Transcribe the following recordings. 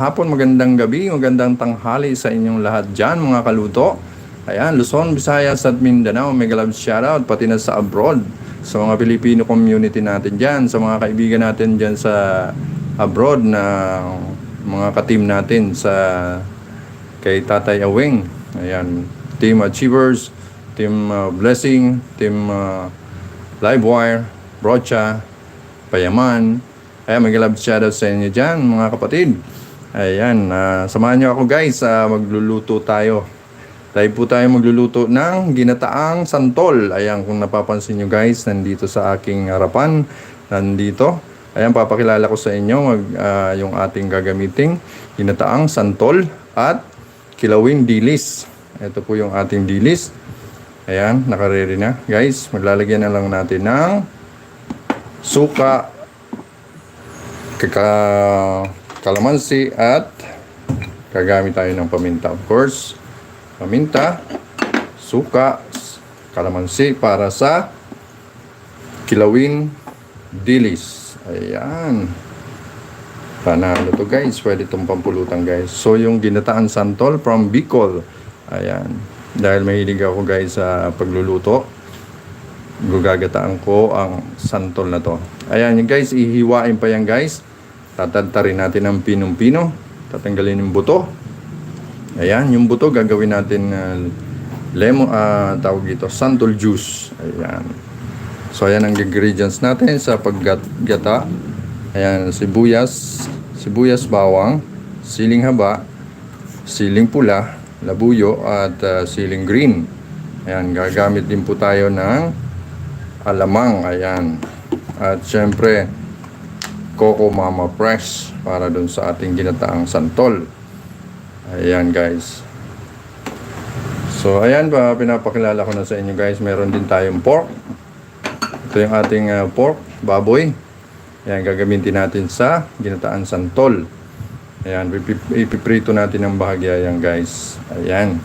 Hapon, magandang gabi, magandang tanghali sa inyong lahat dyan mga kaluto. Ayan, Luzon, Visayas at Mindanao, mega love shoutout pati na sa abroad. Sa mga Pilipino community natin dyan, sa mga kaibigan natin dyan sa abroad na mga ka-team natin sa kay Tatay Aweng. Ayan, Team Achievers, Team Blessing, Team Livewire, Brocha, Payaman. Ayan, mega love shoutout sa inyo dyan mga kapatid. Ayan, samahan nyo ako guys, magluluto tayo. Po tayo magluluto ng ginataang santol. Ayan, kung napapansin nyo guys, nandito sa aking harapan, nandito. Ayan, papakilala ko sa inyo yung ating gagamiting ginataang santol at kilawing dilis. Ito po yung ating dilis. Ayan, nakaredy na. Guys, maglalagyan na lang natin ng suka, kalamansi at gagamit tayo ng paminta, of course. Paminta, suka, kalamansi para sa kilawin dilis. Ayan. Panalo to guys. Pwede itong pampulutan guys. So yung ginataan santol from Bicol. Ayan. Dahil mahilig ako guys sa pagluluto, gugagataan ko ang santol na to. Ayan yung guys. Ihiwain pa yan guys. Tatantarin natin ang pinong-pino. Tatanggalin yung buto. Ayan, yung buto gagawin natin lemon, tawag dito, santol juice. Ayan. So ayan ang ingredients natin sa paggata. Ayan, sibuyas, bawang, siling haba, siling pula, labuyo at siling green. Ayan, gagamit din po tayo ng alamang. Ayan. At syempre Coco Mama Fresh para dun sa ating ginataang santol. Ayan guys. So ayan ba, pinapakilala ko na sa inyo guys. Meron din tayong pork. Ito yung ating pork, baboy. Ayan, gagamitin natin sa ginataang santol. Ayan, ipiprito natin ang bahagya yan guys. Ayan.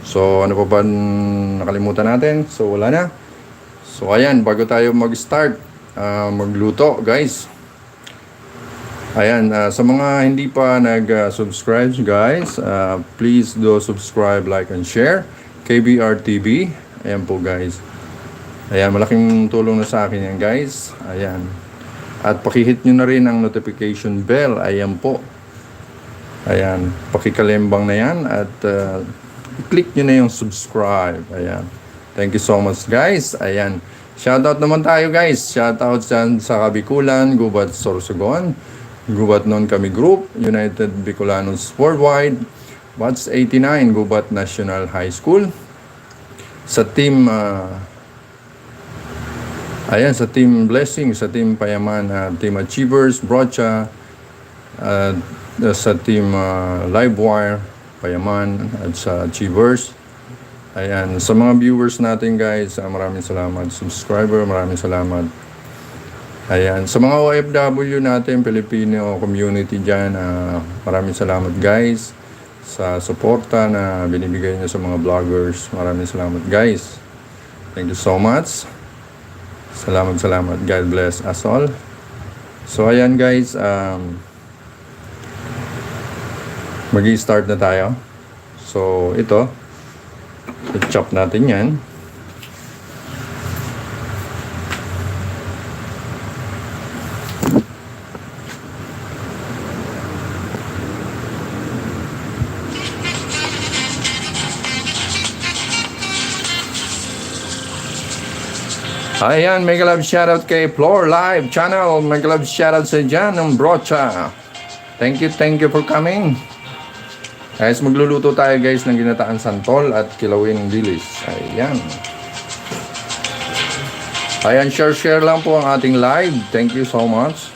So ano pa ba nakalimutan natin? So wala na. So ayan, bago tayo mag-start magluto guys. Ayan, sa mga hindi pa nag-subscribe guys, please do subscribe, like, and share. KBR TV. Ayan po guys. Ayan, malaking tulong na sa akin yan guys. Ayan. At pakihit nyo na rin ang notification bell. Ayan po. Ayan, pakikalembang na yan. At i-click nyo na yung subscribe. Ayan. Thank you so much guys. Ayan. Shoutout naman tayo guys. Shoutout dyan sa Kabikulan, Gubat, Sorsogon, Gubat Non Kami Group, United Bicolanos Worldwide, Batch 89, Gubat National High School. Sa team, ayan, sa team Blessing, sa team Payaman, team Achievers, Brocha, sa team Livewire, Payaman, at sa Achievers. Ayan, sa mga viewers natin guys, maraming salamat. Subscriber, maraming salamat. Ayan, sa mga OFW natin, Filipino community dyan, maraming salamat guys sa suporta na binibigay nyo sa mga vloggers. Maraming salamat guys. Thank you so much. Salamat. God bless us all. So ayan guys, mag-i-start na tayo. So ito, i-chop natin yan. Ayan, mega love shoutout kay Floor Live Channel. Mega love shoutout sa dyan ng Brocha. Thank you for coming. Guys, magluluto tayo guys ng ginataan santol at kilawin dilis. Ayan. Ayan, share lang po ang ating live. Thank you so much.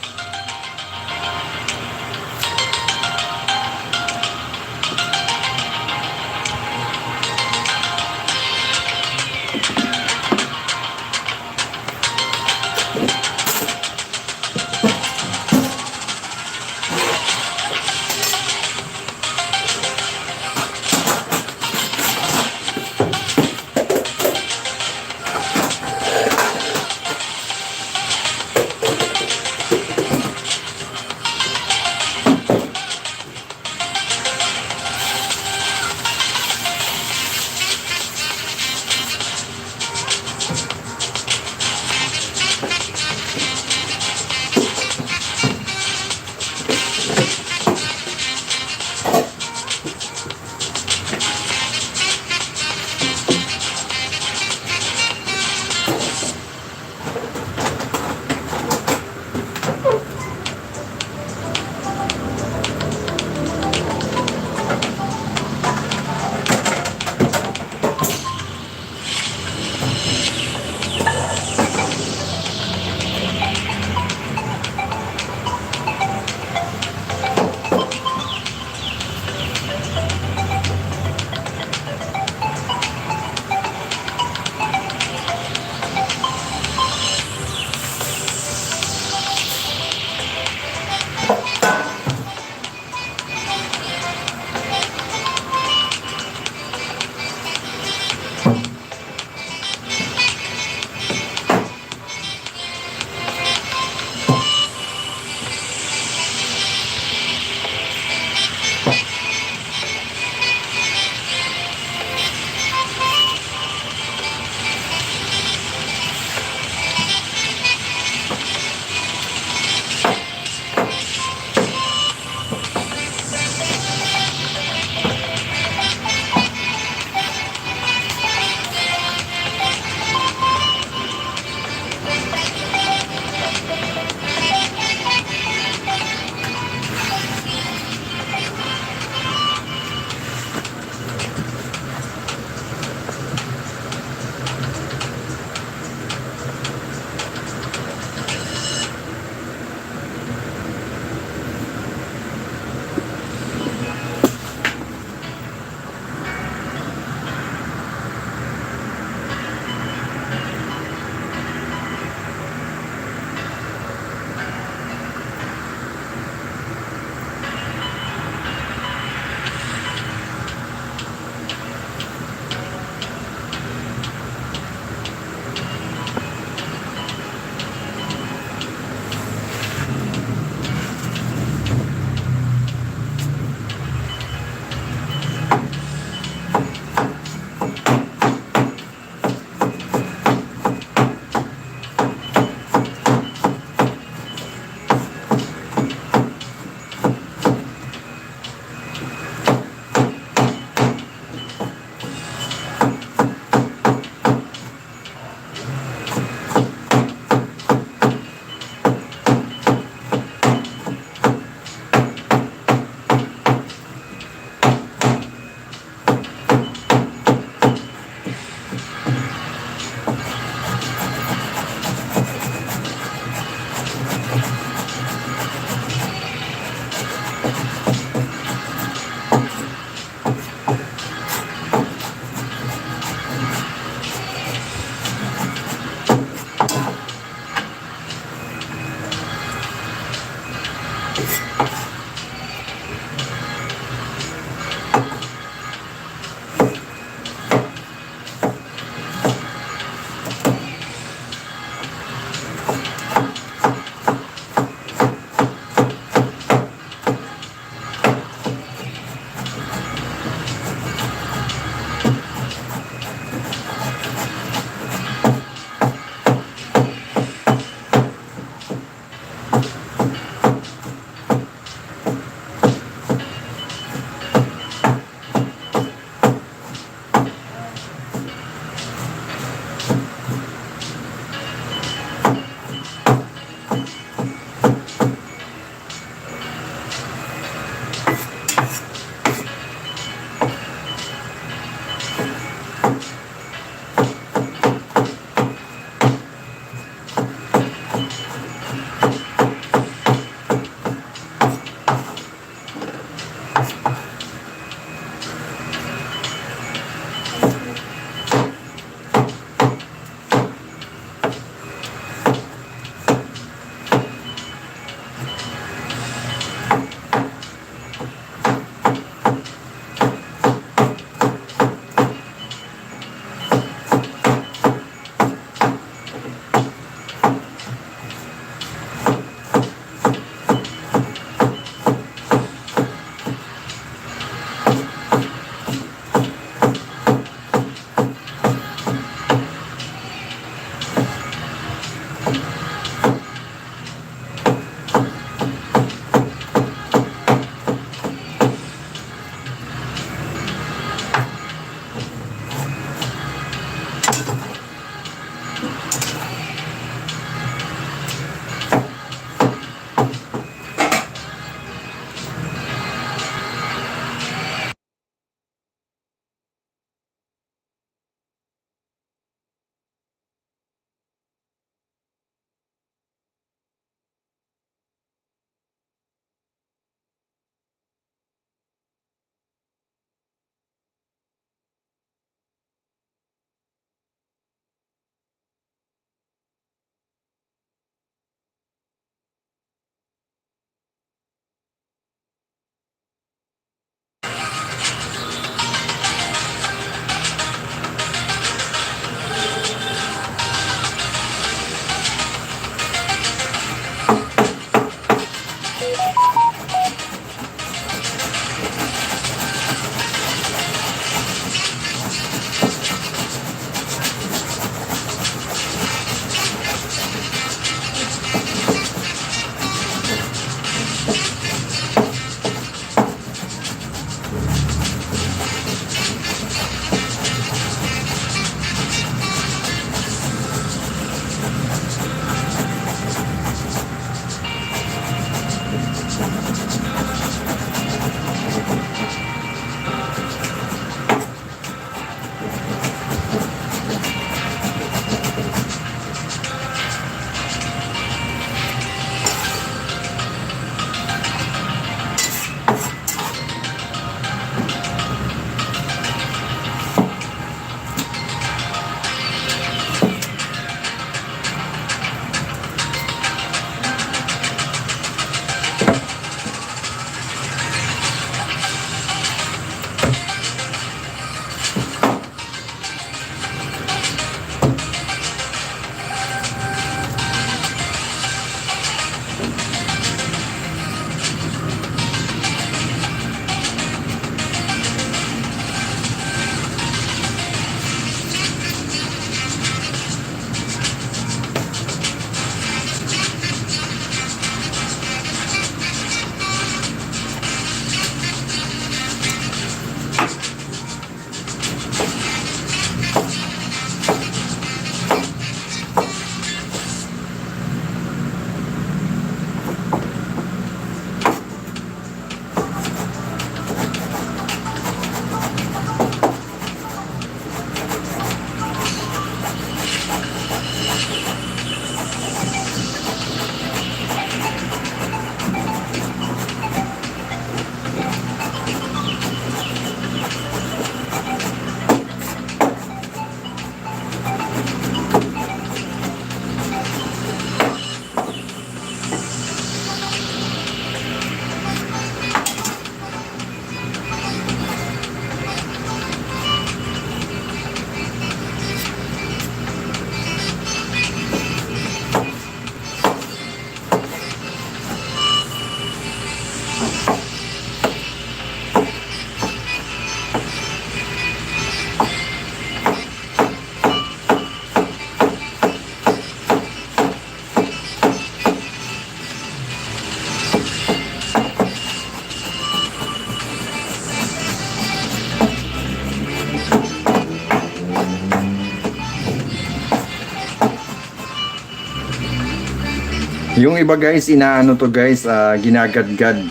Yung iba guys, inaano to guys, ginagadgad.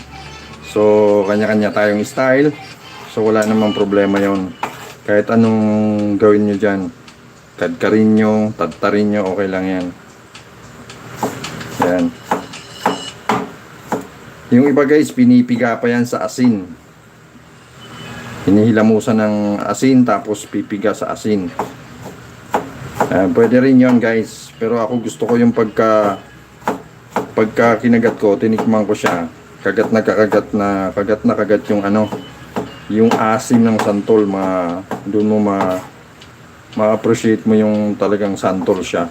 So, kanya-kanya tayong style. So, wala namang problema yon. Kahit anong gawin nyo dyan. Kadkarin nyo, tadtarin nyo, okay lang yan. Yan. Yung iba guys, pinipiga pa yan sa asin. hinihilamusan ng asin tapos pipiga sa asin. Pwede rin yon guys, pero ako gusto ko yung pagka kinagat ko, tinikman ko siya, kagat na kagat yung ano, yung asim ng santol. Doon mo ma-appreciate mo yung talagang santol siya.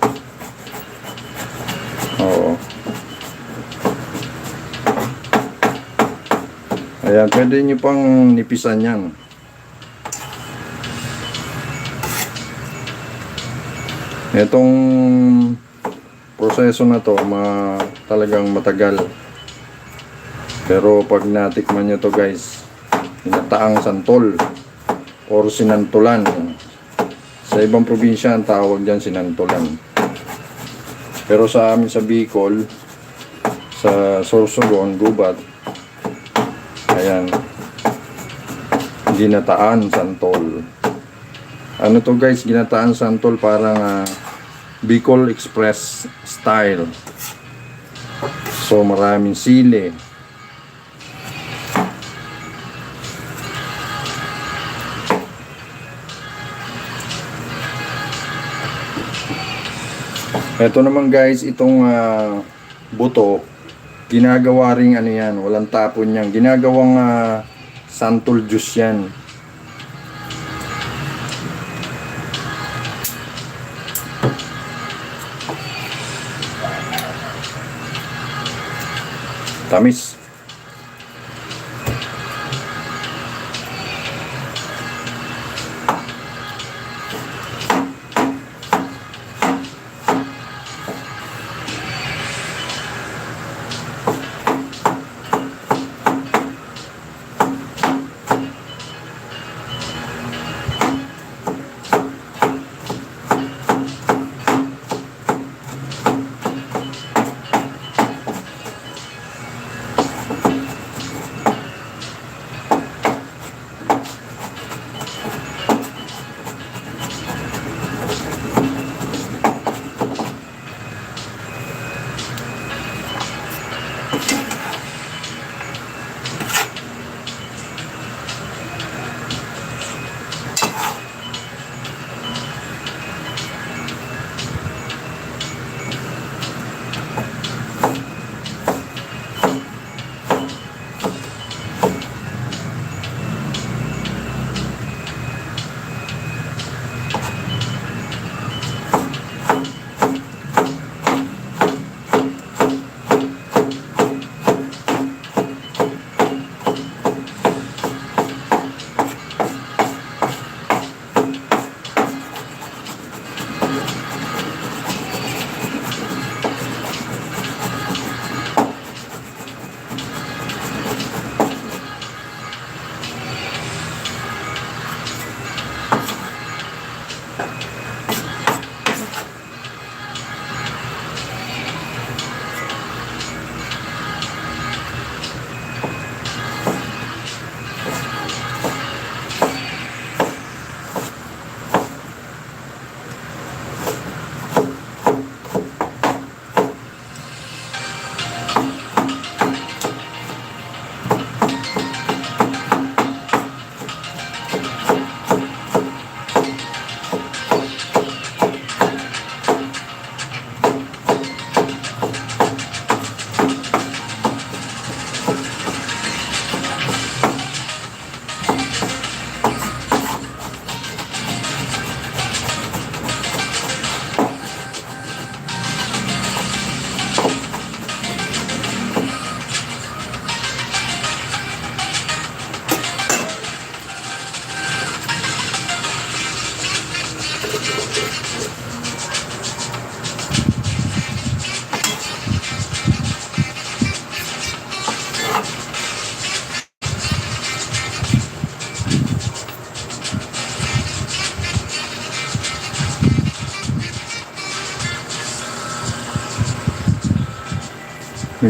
Oo. Ayan, pwede nyo pang nipisan yan. Itong proseso na to, talagang matagal. Pero pag natikman nyo to guys, ginataang santol or sinantulan. Sa ibang probinsya ang tawag dyan sinantulan. Pero sa amin sa Bicol, sa Sorsogon, Gubat, ayan, ginataan santol. Ano to guys, ginataan santol, parang Bicol Express style. So maraming sili. Ito naman guys, itong buto, ginagawa ring ano yan, walang tapon yan. Ginagawang santol juice yan. Tamis.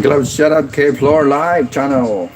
Gloves, shut up, K-Floor Live channel.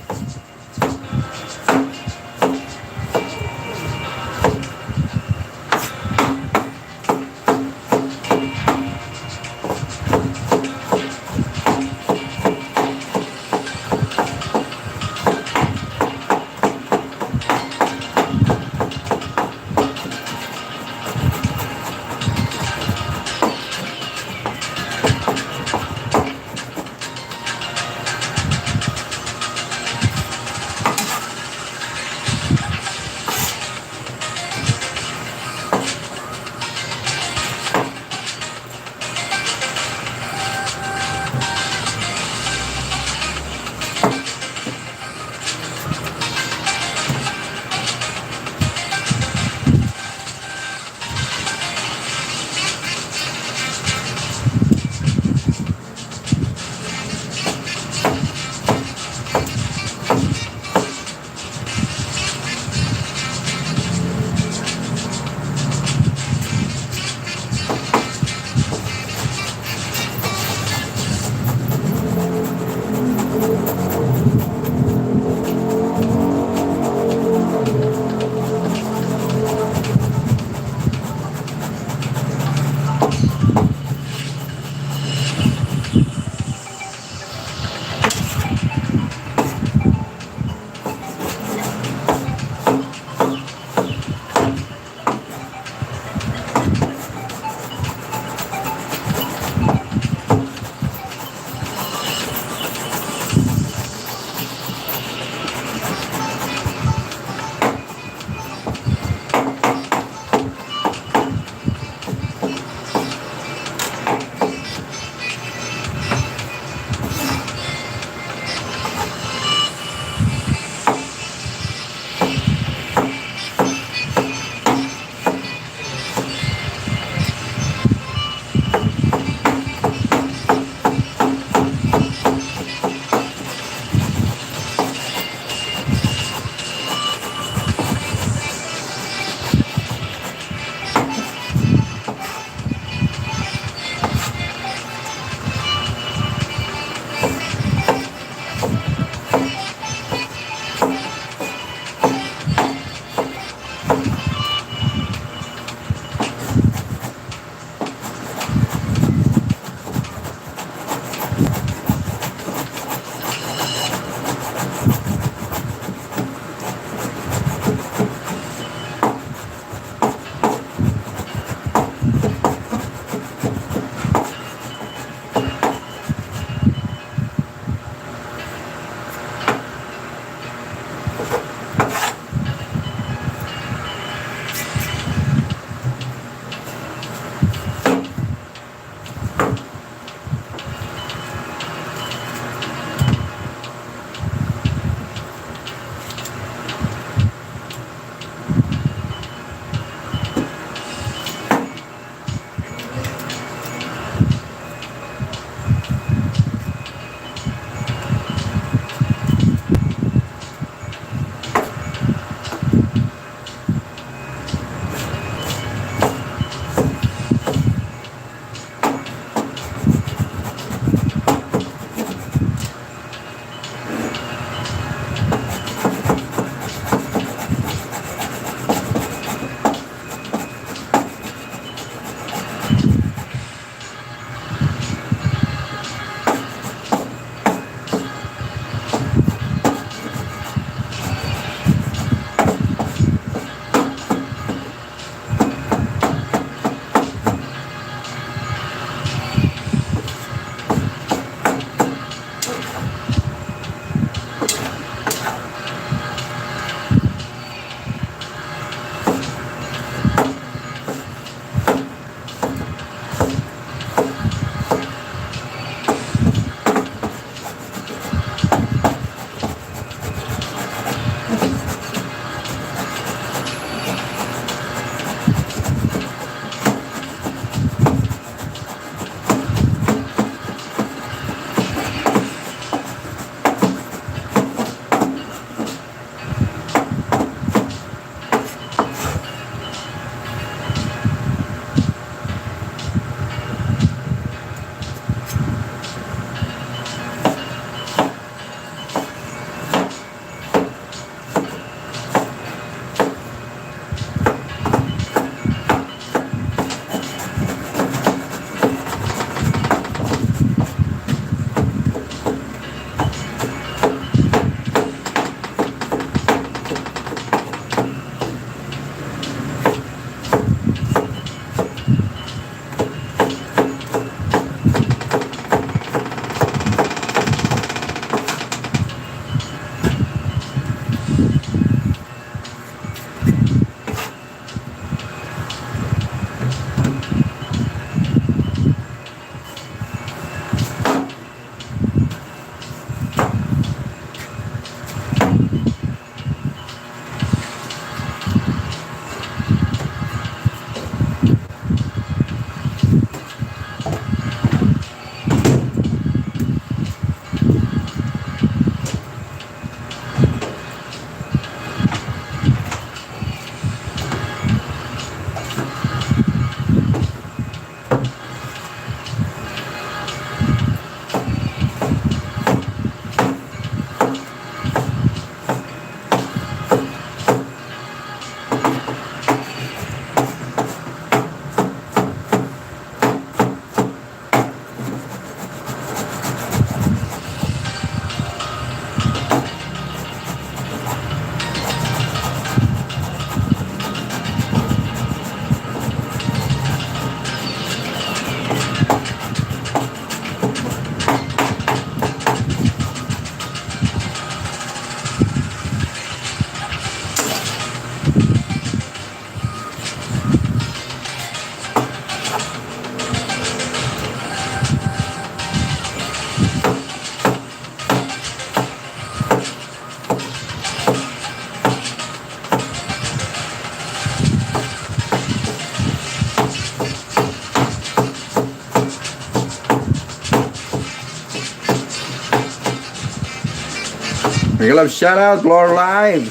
Mega love shoutout, Floor Live.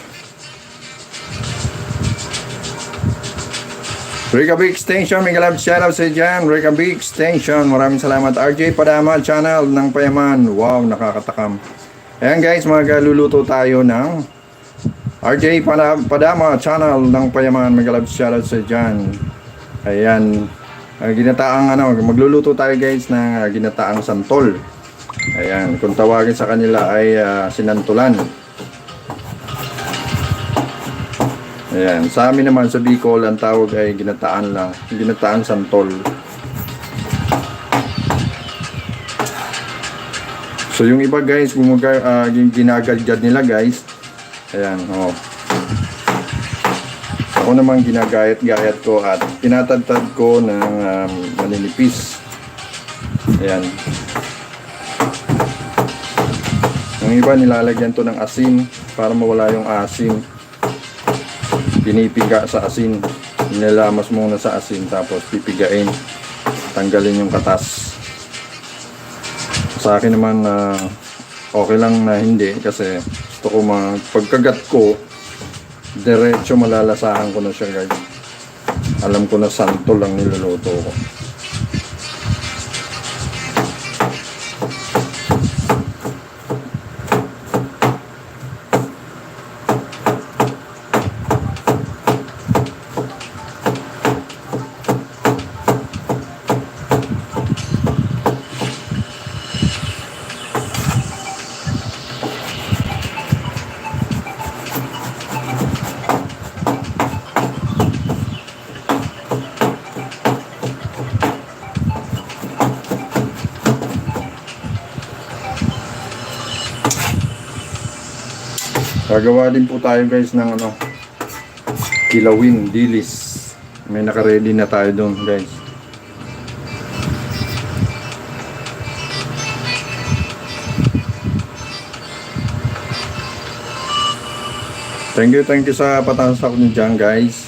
Rika Extension, mega love shoutout sa dyan. Rika Extension, maraming salamat. RJ Padama channel ng Payaman. Wow, nakakatakam. Ayan guys, magluluto tayo ng RJ Padama channel ng Payaman. Mega love shoutout sa dyan. Ayan, ginataang magluluto tayo guys ng ginataang santol. Ayan, kung tawagin sa kanila ay sinantulan. Ayan, sa amin naman sa Bicol, ang tawag ay ginataan lang, ginataan santol. So yung iba guys, ginagadgad nila guys. Ayan, oh. Ako naman ginagayat-gayat ko at tinatadtad ko ng maninipis. Ayan. Yung iba nilalagyan to ng asin para mawala yung asin. Pinipiga sa asin, nilalamas muna sa asin tapos pipigain, tanggalin yung katas. Sa akin naman okay lang na hindi kasi gusto ko pagkagat ko diretso malalasahan ko na siya guys. Alam ko na santol lang niluluto ko. Gagawa din po tayo guys ng kilawin, dilis. May naka-ready na tayo doon guys. Thank you sa patasak niyo dyan guys.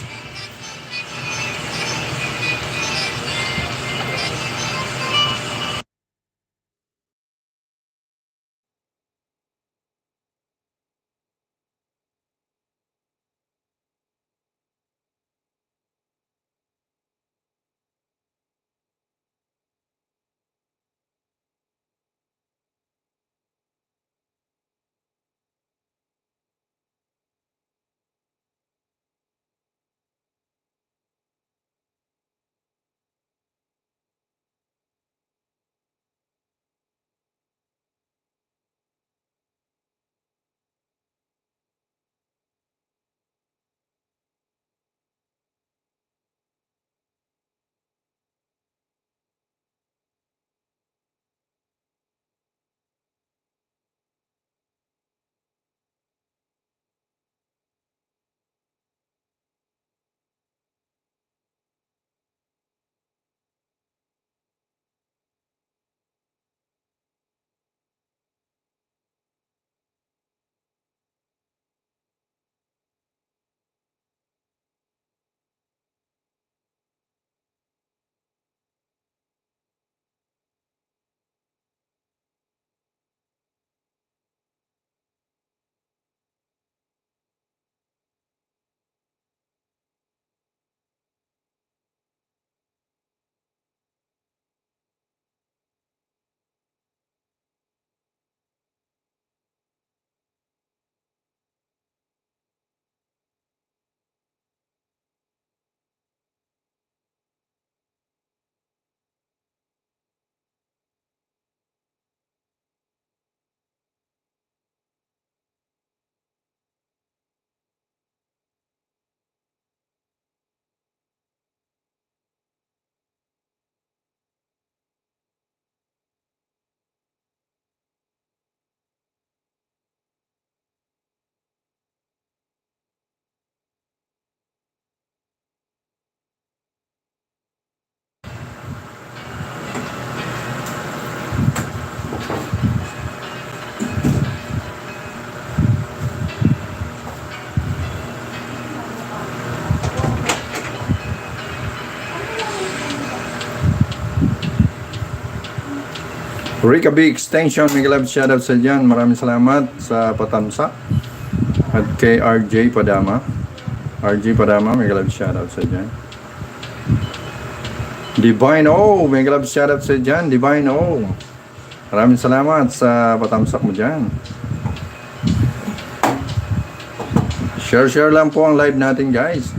Rika B Extension, mega love shoutout sa dyan. Maraming salamat sa patamsa. At kay RJ Padama. RJ Padama, mega love shoutout sa dyan. Divine O, mega love shoutout sa dyan. Divine O. Maraming salamat sa patamsak mo dyan. Share lang po ang live natin, guys.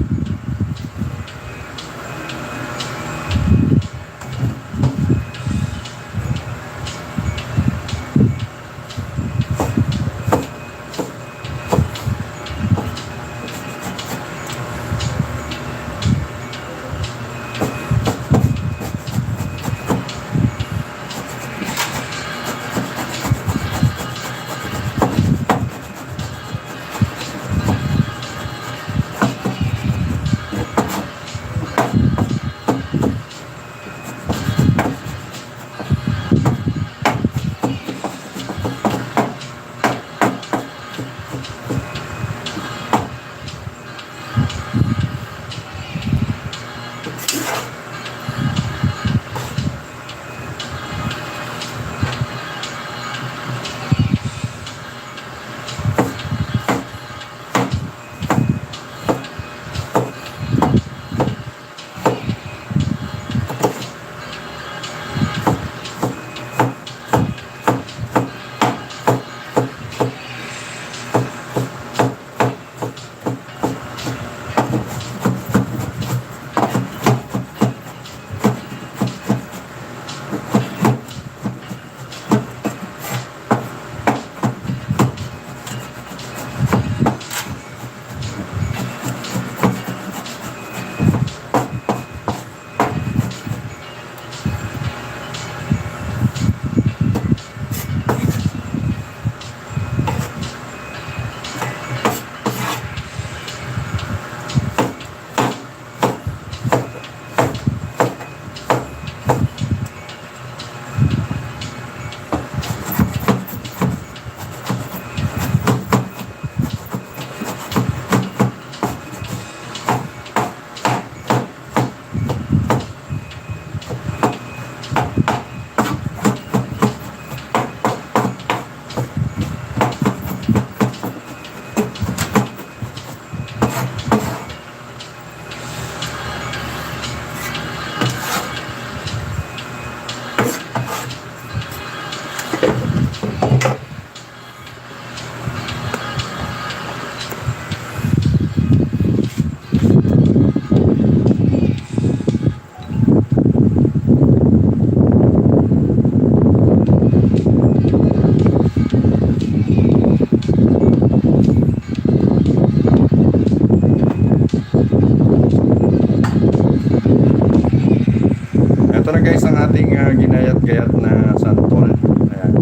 Ginayat-gayat na santol. Ayan.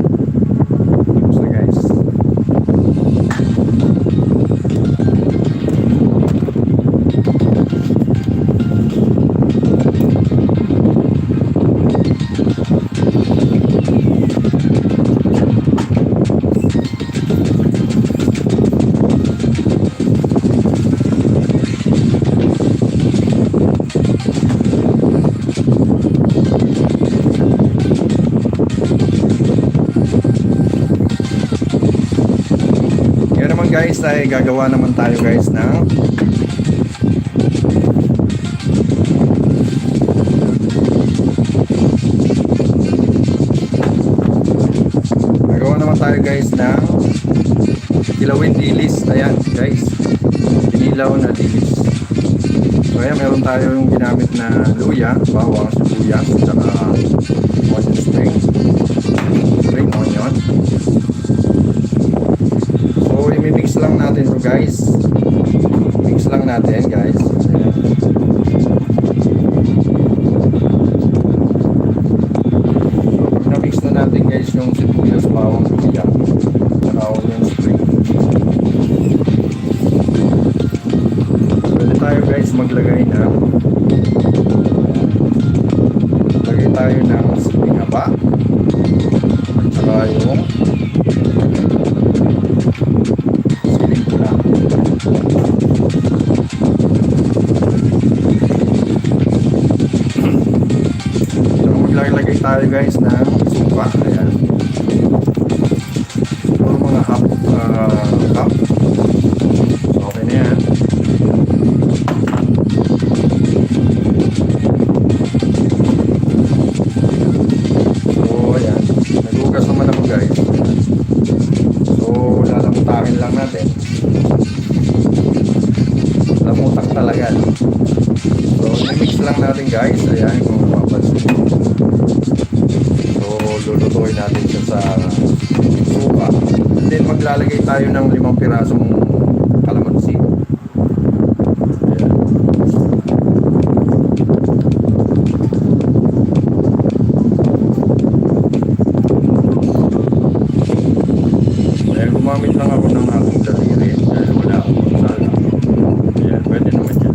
Tapos na, guys. Guys, ay gagawa naman tayo, guys, ng kilawin dilis. Ayan, guys, kinilaw na dilis. So ayan, meron tayong ginamit na luya, bawang, sibuyas, at onion spring onion. So i-mix lang natin to, guys. Mix lang natin, guys. Ayan. So pag na-mix na natin, guys, yung sibuyas, bawang, luya, at onion spring, pwede tayo, guys, maglagay ng siling haba at saka yung siling pula. So maglalagay tayo, guys, ng suka. Ayan. alagad. So, i-mix lang natin guys. Ayan, kung mapapansin mo. So, lulutuin natin siya sa suka. And then, maglalagay tayo ng 5 pirasong kalamansi. Ayan. Ayan, gumamit lang ako ng aking daliri dahil wala akong sala. Ayan, pwede naman yan.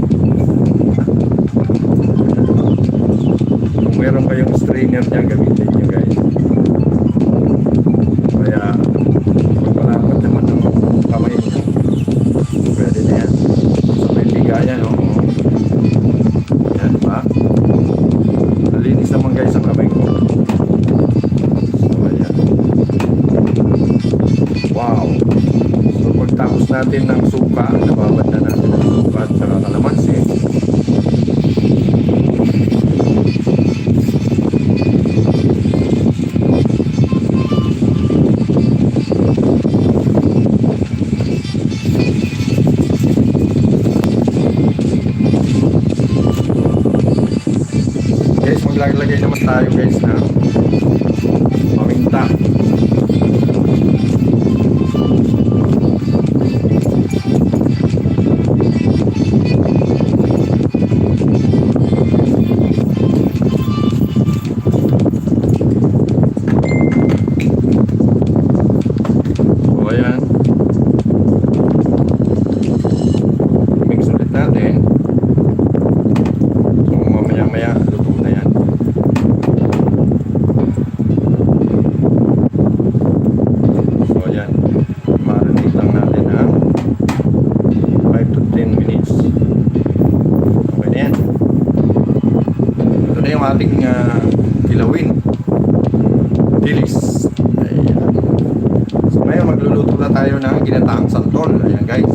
Kung meron kayong strainer dyan, gamitin nyo guys. Kaya, pag malapot naman ng kamay nyo, pwede na yan. So, may bigayan, no? Ayan, ba? Nalinis naman guys ang kamay ko. So, ayan. Wow! So, pagtapos natin ng suka, nababad na natin ng suka at saka kalamansi. Guys, maglalagay naman tayo guys na paminta. So, ayan. Mix ulit natin. So, mamaya-maya, luto na yan. So, ayan. Marinate lang natin ng 5 to 10 minutes. Okay na yan. Ito na yung ating kilawin. Dilis. Ayan. So, ngayon magluluto na tayo ng ginataang santol. Ayan guys.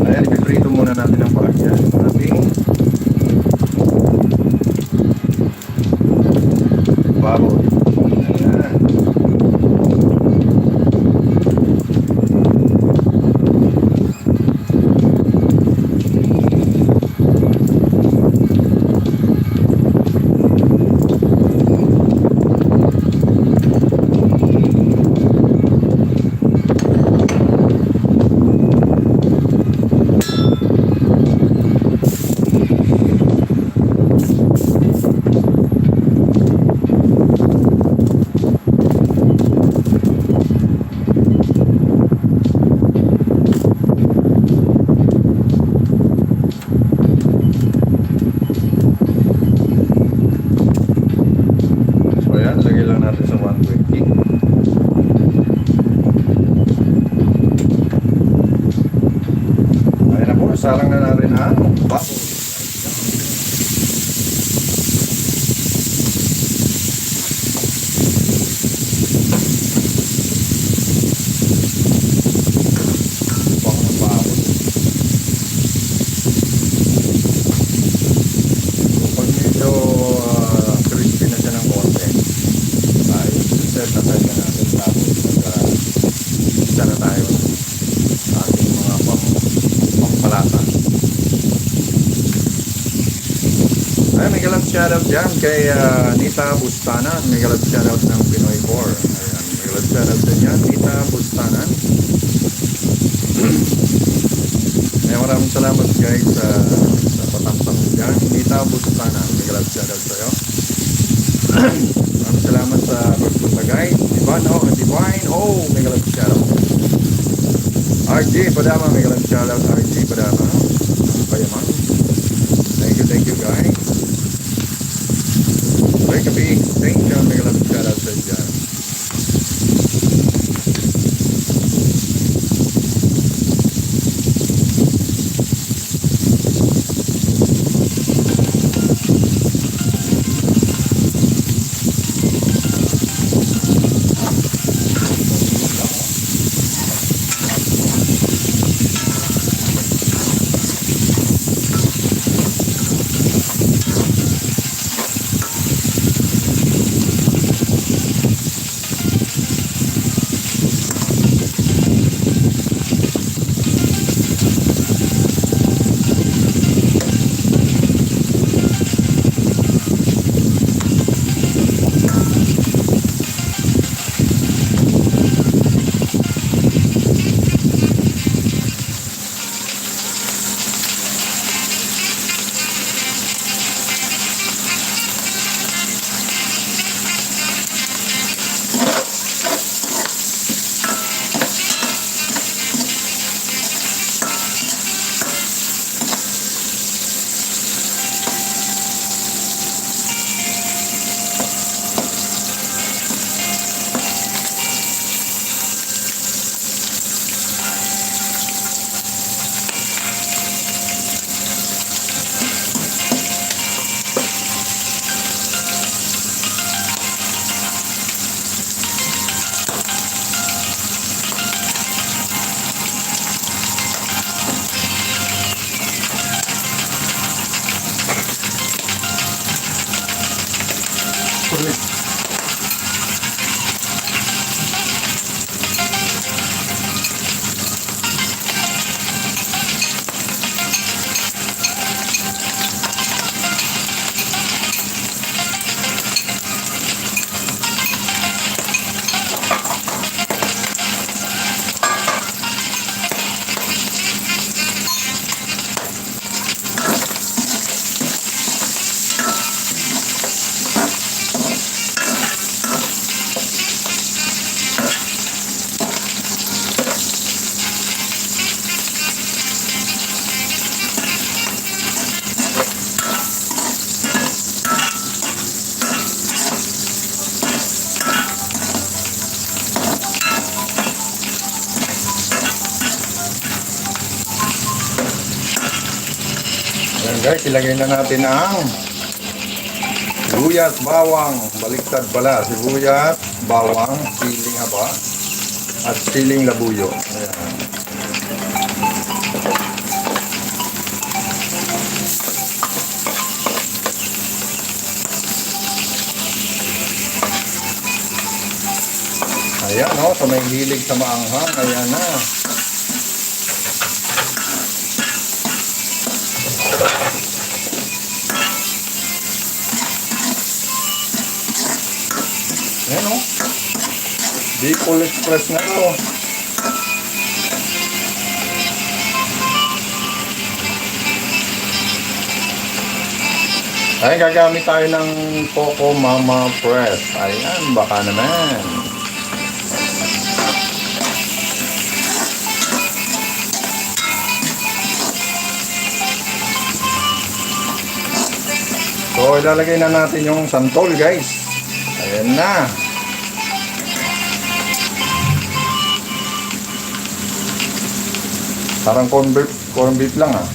Ayan, ipiprito muna natin ang bagya. Ating baboy. Ayan. Lagay lang natin sa 120. Ayan na po, salang na natin ang baboy. Bang ng baboy. So, pag medyo crispy na siya ng konti, set na tayo natin tapos isa na tayo sa ating mga pampalata. Ay, may galap shoutout dyan kay Nita Bustanan. May galap shoutout ng Pinoy Core. Ayan, may galap shoutout dyan Nita Bustanan. Ay, maraming salamat guys sa patamsang dyan Nita Bustanan. May galap shoutout sa'yo. Maraming salamat sa pagpunta guys. Divine. Oh, mega love shoutout. RJ Padama, mega love shoutout. RJ Padama. Ang payaman. Thank you guys. Break a big. Thank you, mega love shoutout sa dyan. Ayan guys, ilagay na natin ang sibuyas, bawang, baliktad pala, sibuyas, bawang, siling haba, at siling labuyo. Ayan. Ayan o, sa may hilig sa maanghang, ayan na. Ayan o. Bicol Express na ito. Ay, gagamit tayo ng Coco Mama Press. Ayan, baka naman. So, ilalagay na natin yung santol, guys. Ayan na. Parang corn beef lang ah.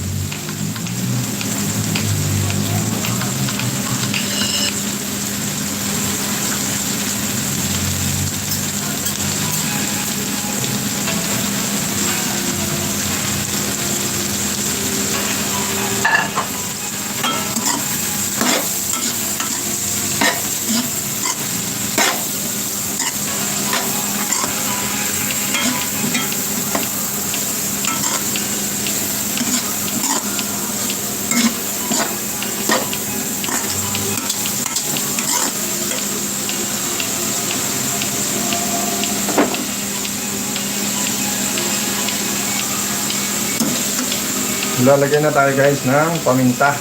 Lalagyan na tayo guys ng paminta.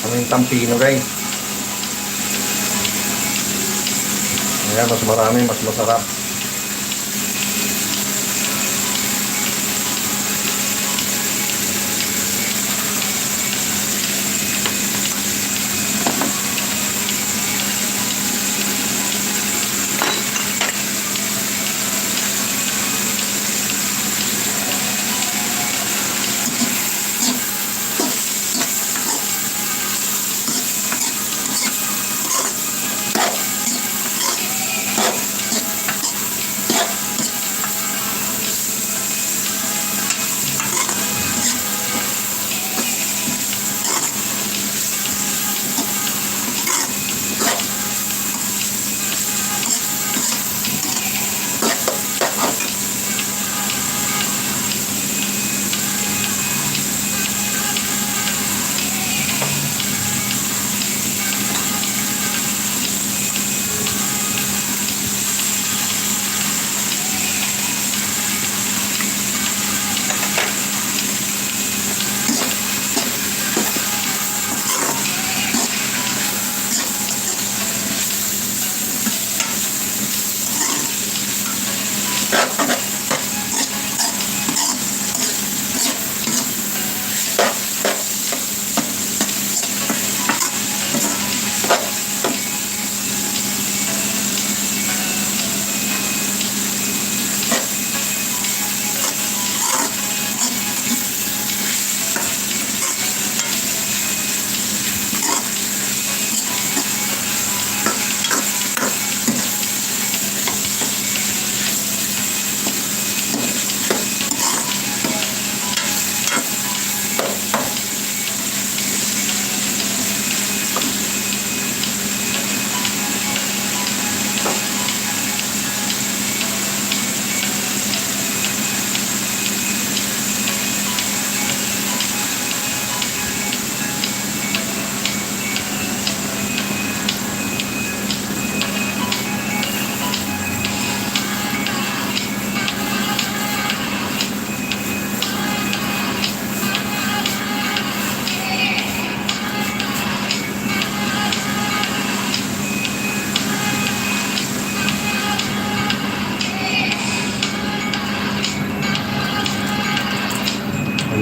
Pamintang pino guys. Ayan, mas marami, mas masarap.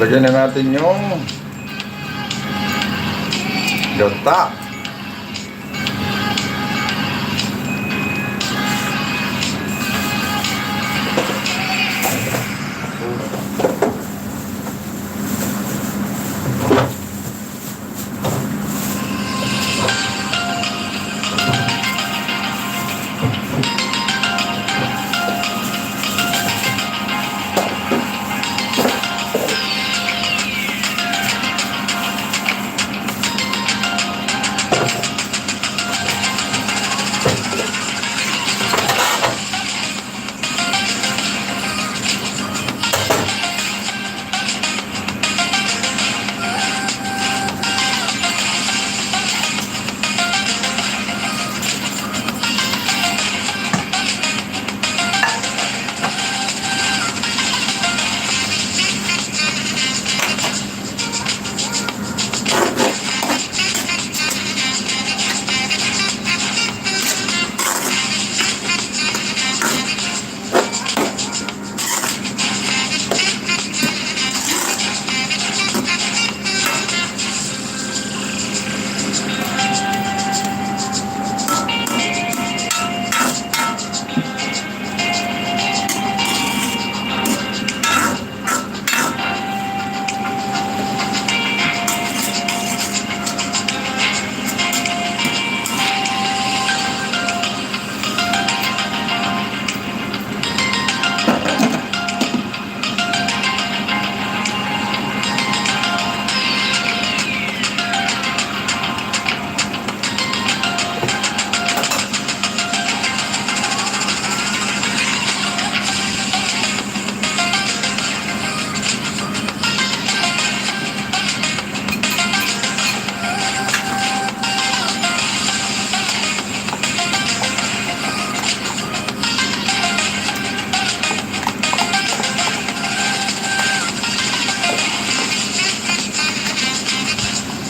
Lagyan na natin yung gata.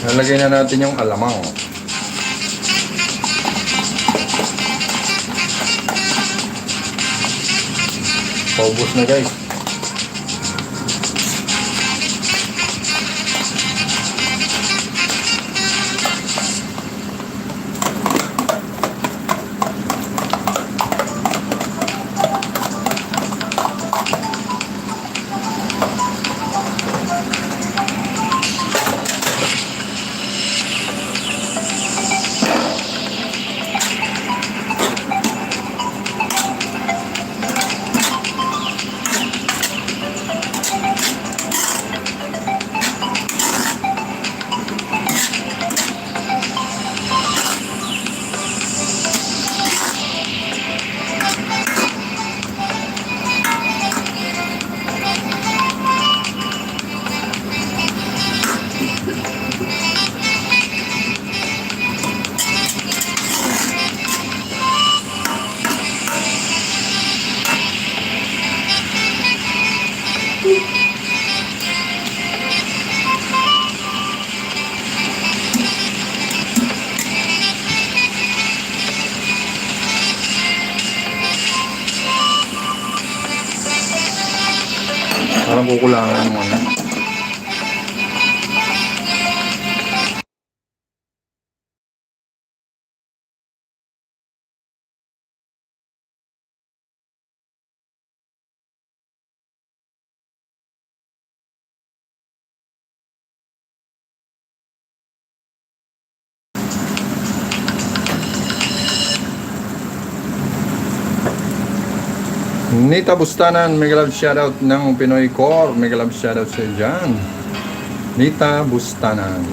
Nalagay na natin yung alamang. Paubos na guys. Parang kukulangan mo na. Nita Bustanan, mega love shoutout ng Pinoy Core. Mega love shoutout sa iyo dyan. Nita Bustanan.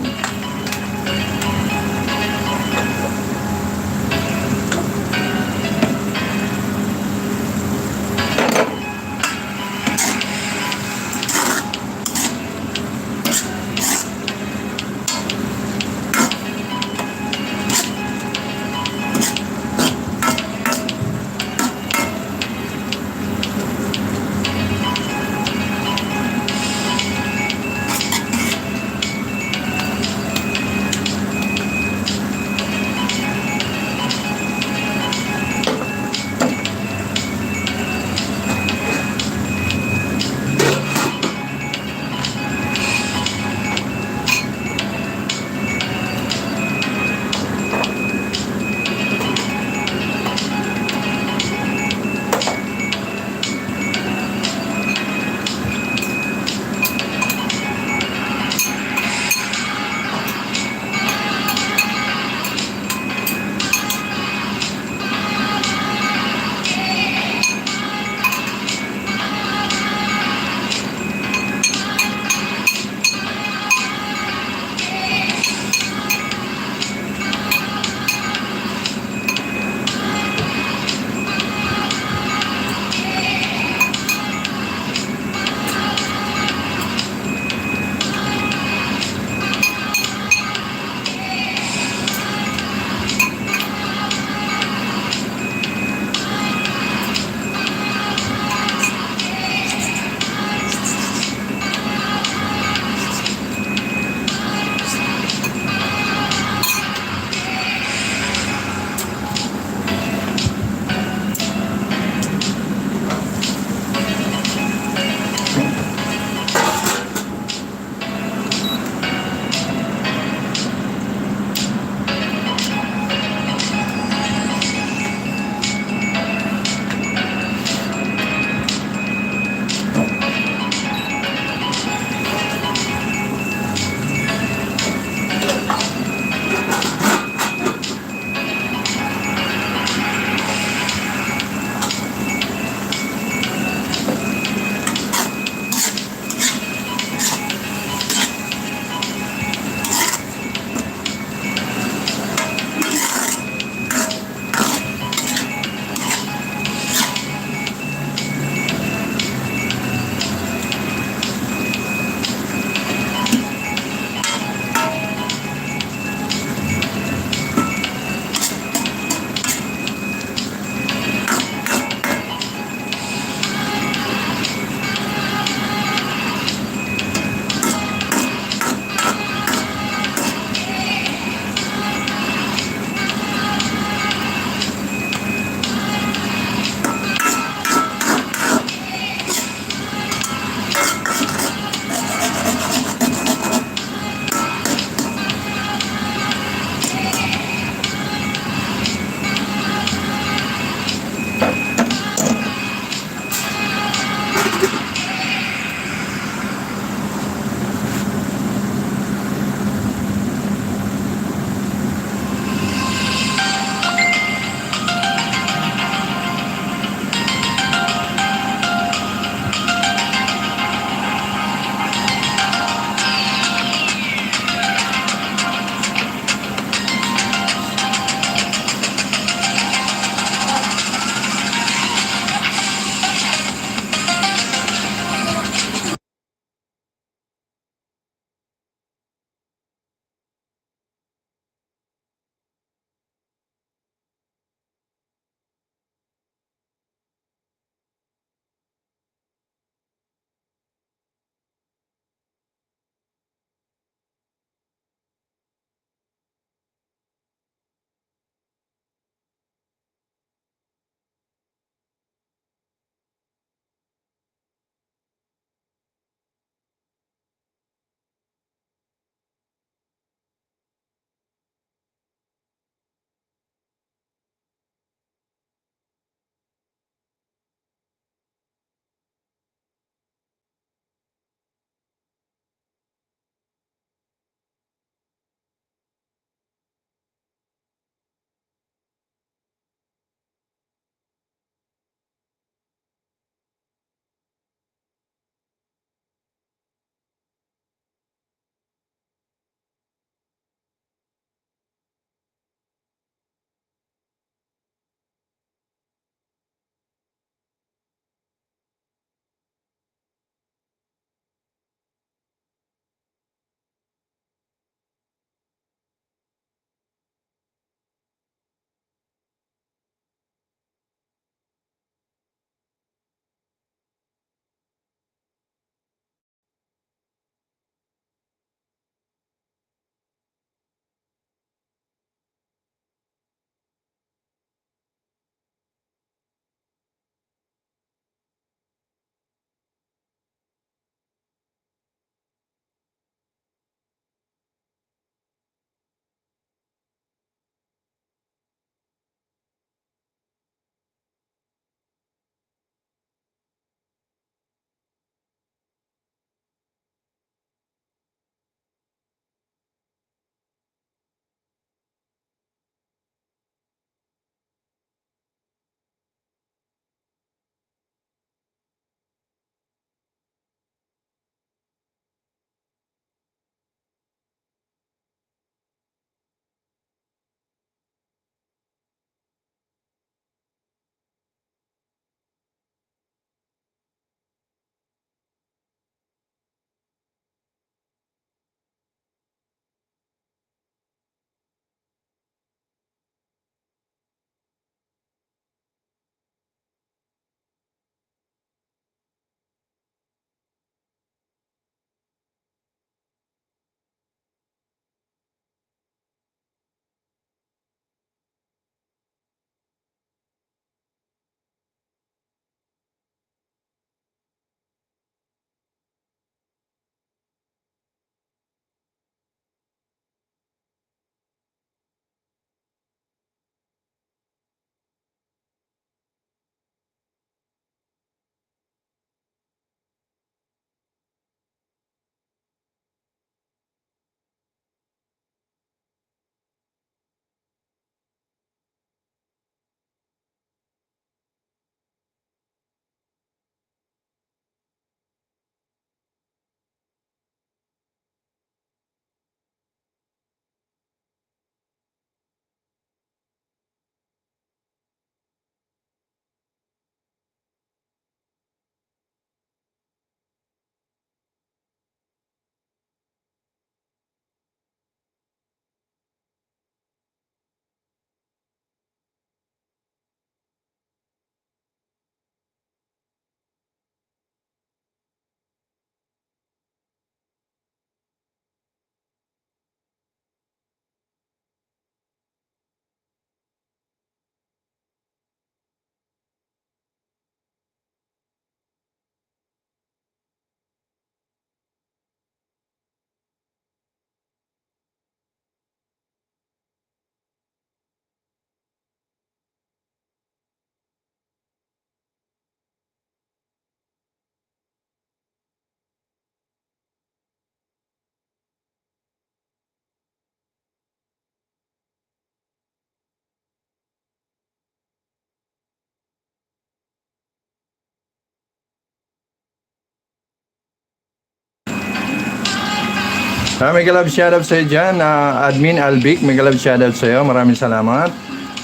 Mega love shoutout sa iyo dyan. Admin Albic, mega love shoutout sa iyo. Maraming salamat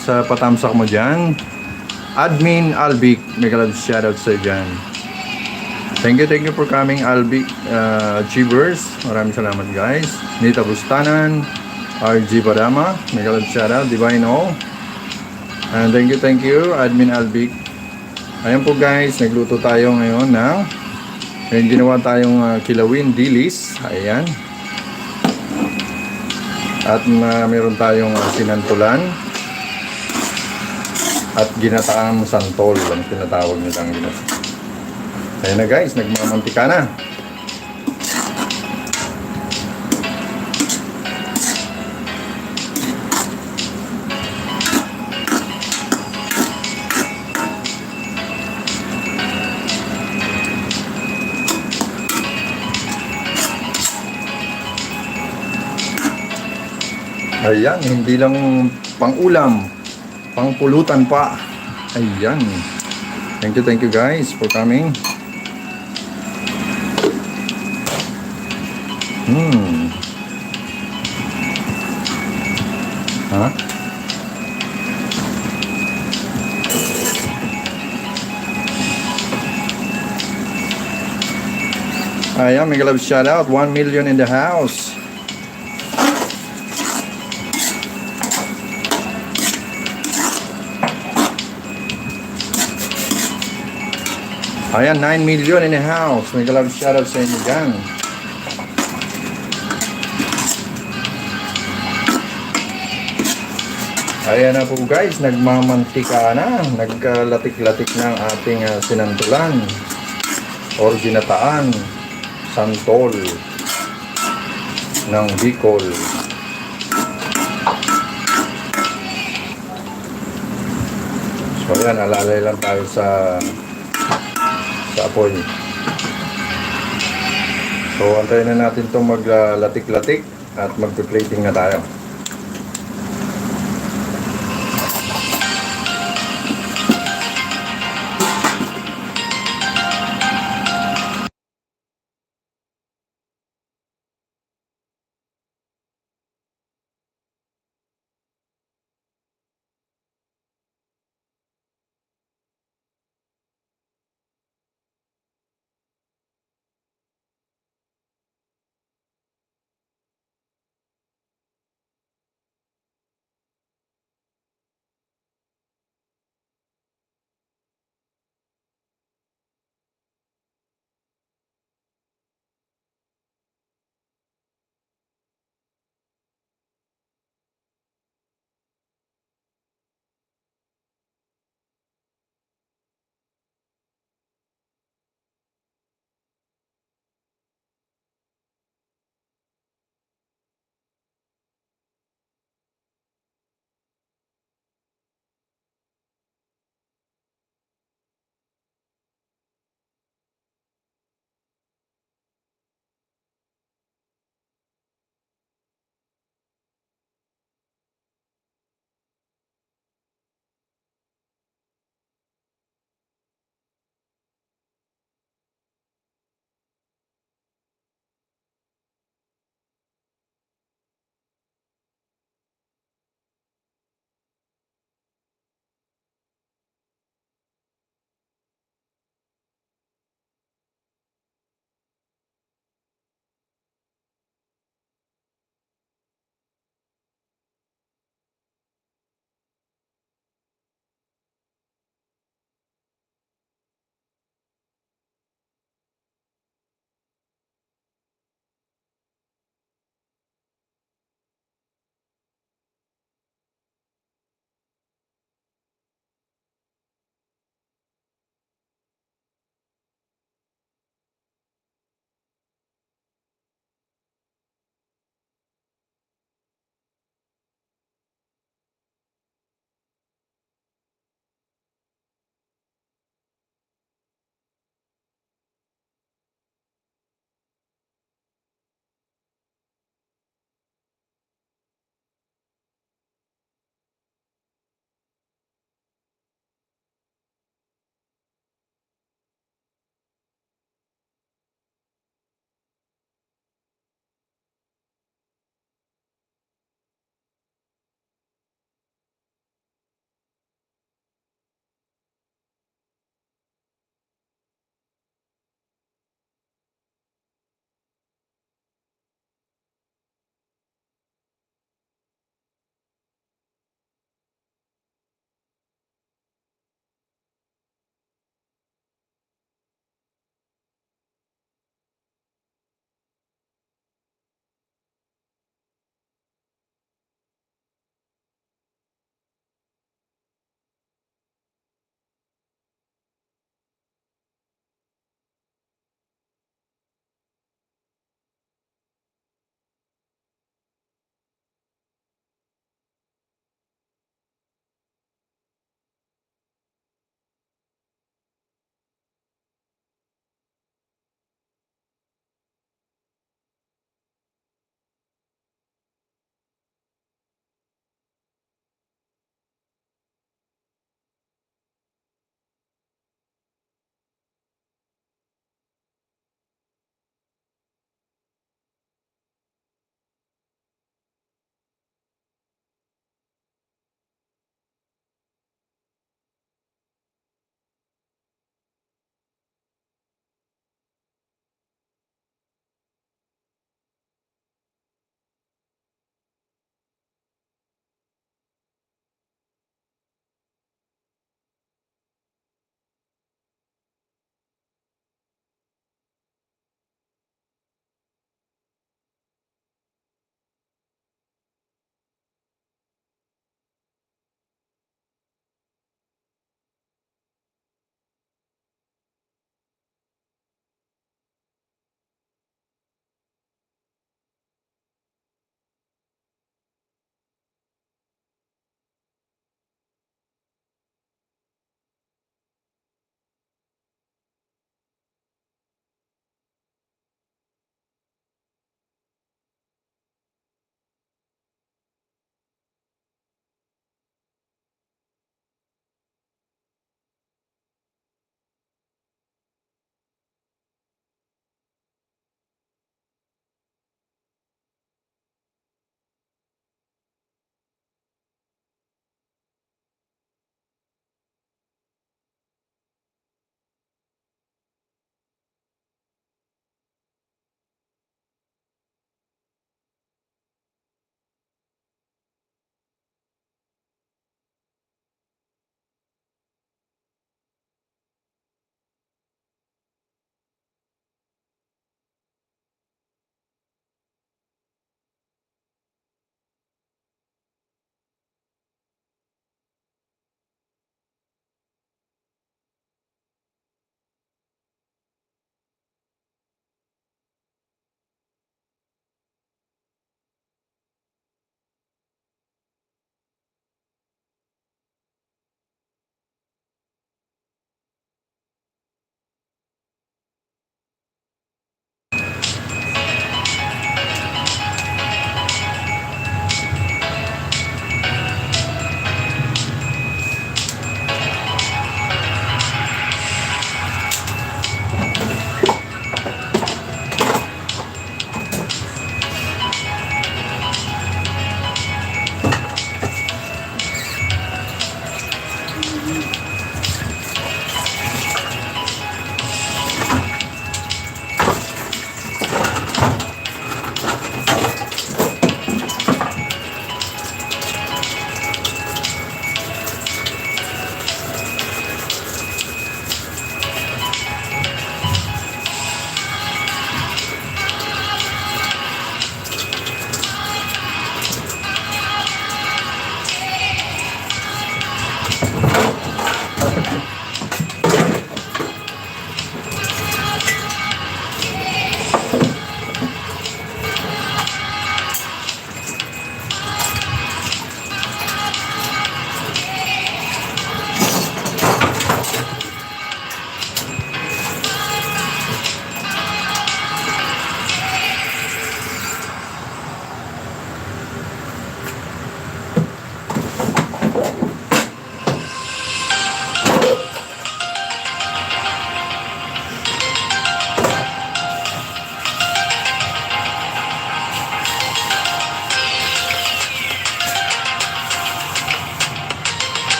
sa patamsak mo dyan. Admin Albic, mega love shoutout sa iyo dyan. Thank you for coming, Albic Achievers. Maraming salamat guys. Nita Bustanan, RG Badama, mega love shoutout. Divine O. And thank you, Admin Albic. Ayan po guys, nagluto tayo ngayon ng may ginawa tayong kilawin dilis. Ayan. At meron tayong sinantulan at ginataang santol ang tinatawag nilang ginata. Ayan na guys, nagmamantika na. Ayan, hindi lang pang-ulam, pang-pulutan pa. Ayan. Thank you guys for coming. Ha? Ayan, mega love shout out. 1 million in the house. Ayan, 9 million in the house. Mega love shoutout sa inyo dyan. Ayan na po guys, nagmamantika na. Nagkalatik-latik na ang ating sinantulan or ginataan santol ng Bicol. So ayan, alalay lang tayo sa apoy. So antayin na natin itong maglatik-latik at magpe-plating na tayo.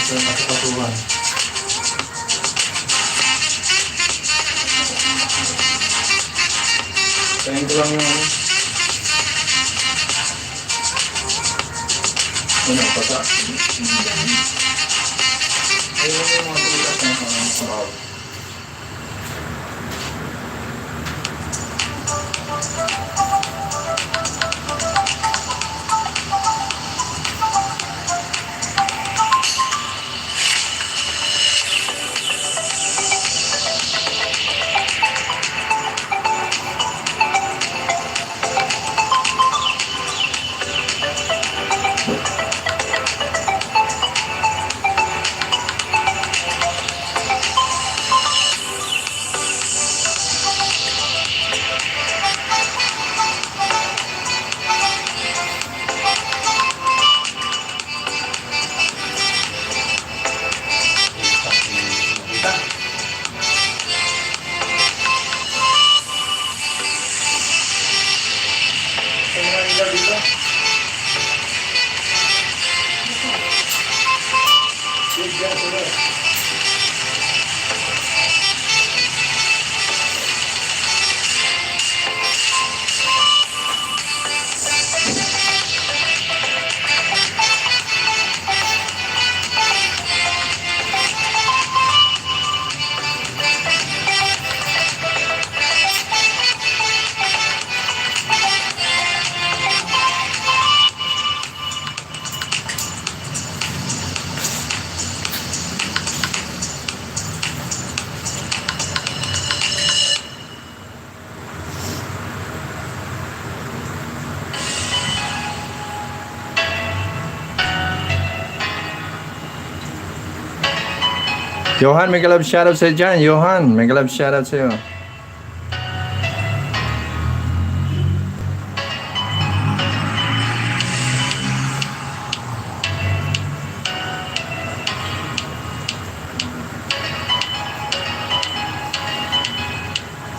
Sa nakapatuhan. Tayin ko lang yung ano, pata. Ayun yung mga tulitas ng sabaw. Johan, may galab shoutout sa'yo dyan. Johan, may galab shoutout sa'yo.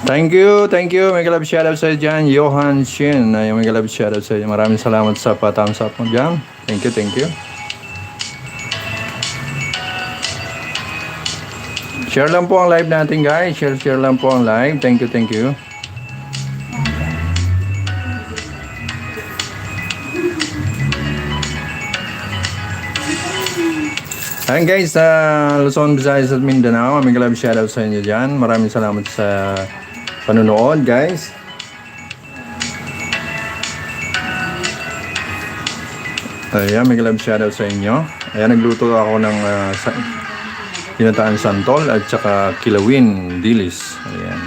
Thank you. May galab shoutout sa'yo dyan. Johan Shin, may galab shoutout sa'yo. Maraming salamat sa pa-thumbs up mo dyan. Thank you. Share lang po ang live natin, guys. Share lang po ang live. Thank you. Ayan guys, sa Luzon, Visayas at Mindanao, may galab shoutout sa inyo dyan. Maraming salamat sa panunood, guys. Ayan, may galab shoutout sa inyo. Ayan, nagluto ako ng ginataan santol at saka kilawin dilis. Ayan.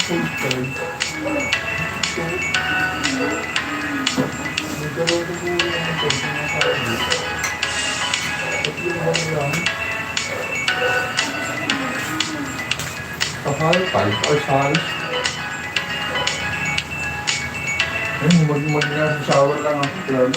Kapal or salis. Mag-nasa shower lang ako. Claro.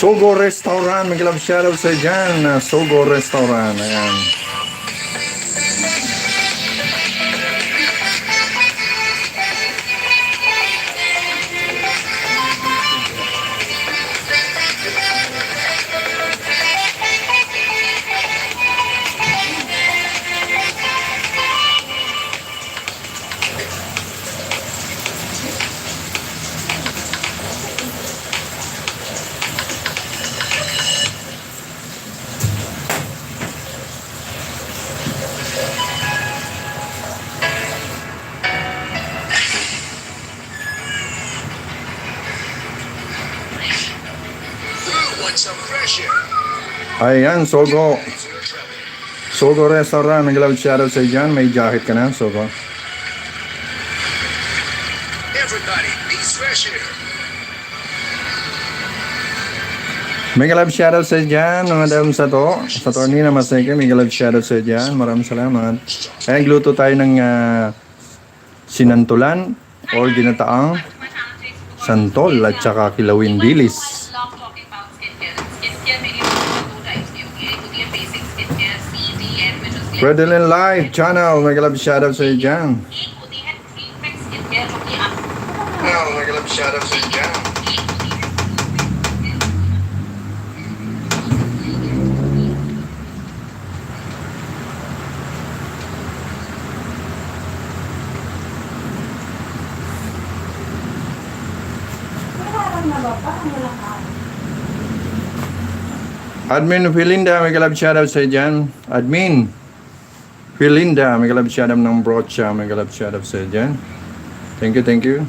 Sogo Restaurant, may love shoutout sa dyan. Sogo Restaurant, ayan. Ayan, Sogo. Sogo Restaurant, may love shoutout sa dyan. May jacket ka na, Sogo. Everybody needs fresh air. May love shoutout sa dyan, mga dam sa to. Sa Torni na Maseke, may love shoutout sa dyan. Maraming salamat. Kaya gluto tayo ng sinantulan or ginataang santol at saka kilawin dilis. Predelin Live Channel, may love shoutout sa dyan. May love shoutout sa dyan. Admin Philinda, may love shoutout sa dyan. Admin Philinda, may love shoutout ng brocha, may love shoutout sa dyan. Thank you, thank you.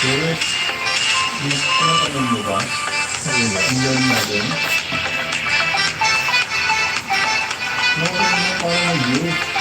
Pero, pinapanood mo ba? Hindi natin. Parang mag-view.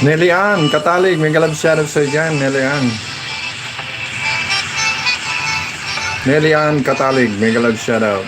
Nelly Ann, Katalig, may galab shoutout sa'yo dyan, Nelly Ann. Nelly Ann, Katalig, may galab shoutout.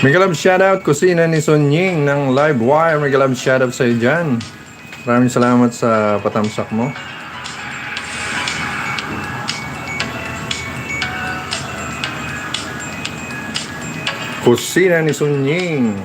Mega love shoutout, kusina ni Sonying ng Livewire. Mega love shoutout sa'yo dyan. Maraming salamat sa patamsak mo. Kusina ni Sonying.